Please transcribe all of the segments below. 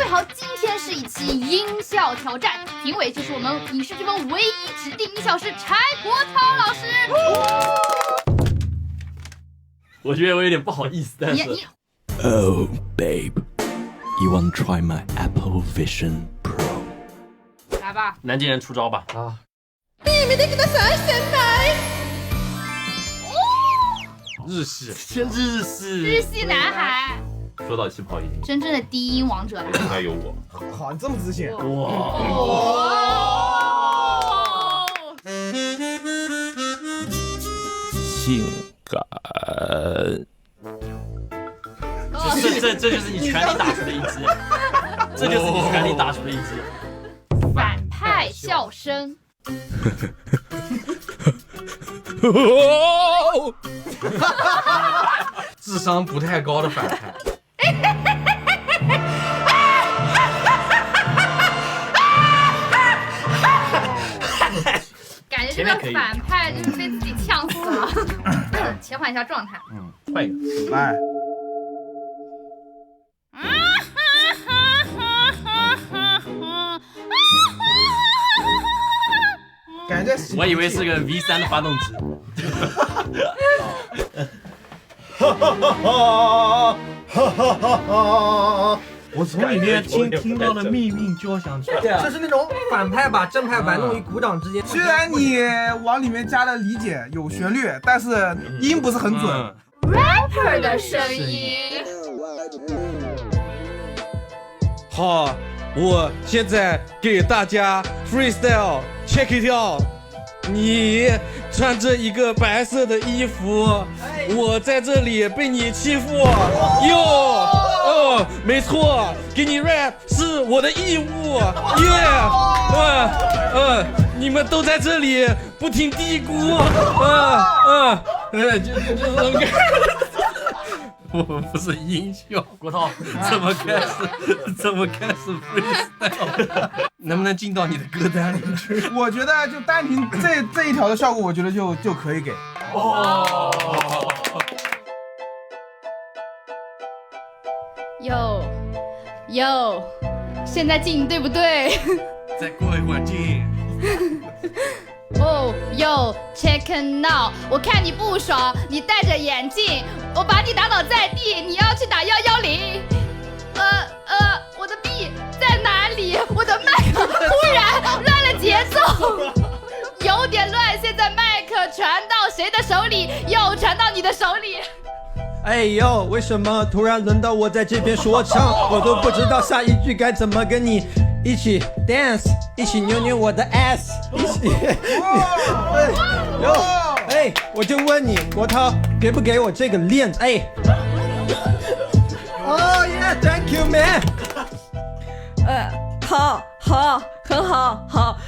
位好，今天是一期音效挑战，评委就是我们影视剧风唯一指定音效师柴国涛老师。我觉得我有点不好意思，但是。Oh, babe, you wanna try my Apple Vision Pro？ 来吧，南京人出招吧！啊！日系，日系男孩。说到气泡音，真正的低音王者了，应该有我。好，你这么自信。哇！性感。这就是你全力打出的一击，这就是你全力打出的一击。反派笑声。智商不太高的反派。感觉这个反派就是被自己呛死了。切换一下状态。换一个。来。感觉我以为是个 V3 的发动机。我从里面听到了命运交响曲，这是那种反派把正派玩弄于股掌之间。虽然你往里面加了理解有旋律，但是音不是很准。rapper 的声音。好，我现在给大家 freestyle check it out。你穿着一个白色的衣服，我在这里被你欺负，没错，给你 rap 是我的义务，你们都在这里不停嘀咕，我们不是音效，国涛怎么开始 freestyle？ 能不能进到你的歌单里去？我觉得就单凭这一条的效果，我觉得就可以给。哟，现在进对不对？再过一会儿进。check now， 我看你不爽，你戴着眼镜，我把你打倒在地，你要去打110。我的 B 在哪里？我的麦克忽然乱了节奏，有点乱。现在麦克传到谁的手里？又传到你的手里。哎呦，为什么突然轮到我在这边说唱？我都不知道下一句该怎么跟你一起 dance， 一起扭扭我的 ass， 一起。我就问你，国涛给不给我这个链子？Oh yeah, thank you man。好，很好。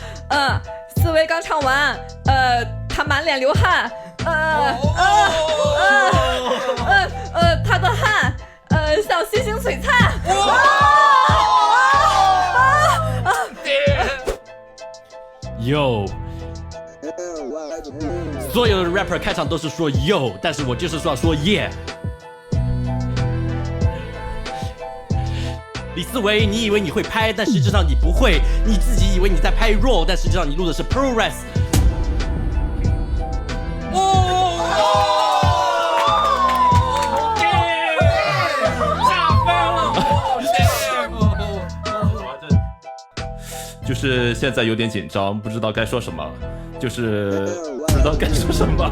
思维刚唱完，他满脸流汗，他的汗，像星星璀璨。所有的 rapper 开场都是说 yo， 但是我就是说 yeah。李思维，你以为你会拍，但实际上你不会。你自己以为你在拍 raw， 但实际上你录的是 ProRes。炸翻了！就是现在有点紧张，不知道该说什么，就是不知道该说什么。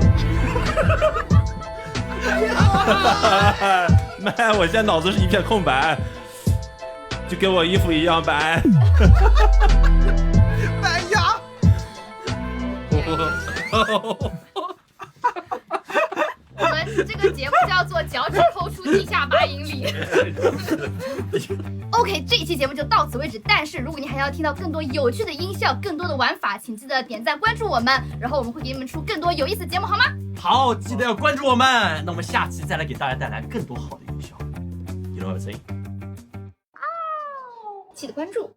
妈，我现在脑子是一片空白。就跟我衣服一样白。白牙。我们这个节目叫做脚趾抠出地下8英里。OK， 这一期节目就到此为止。但是如果你还要听到更多有趣的音效、更多的玩法，请记得点赞关注我们，然后我们会给你们出更多有意思的节目，好吗？好，记得要关注我们。那我们下期再来给大家带来更多好的音效。You know what I'm saying？ 记得关注。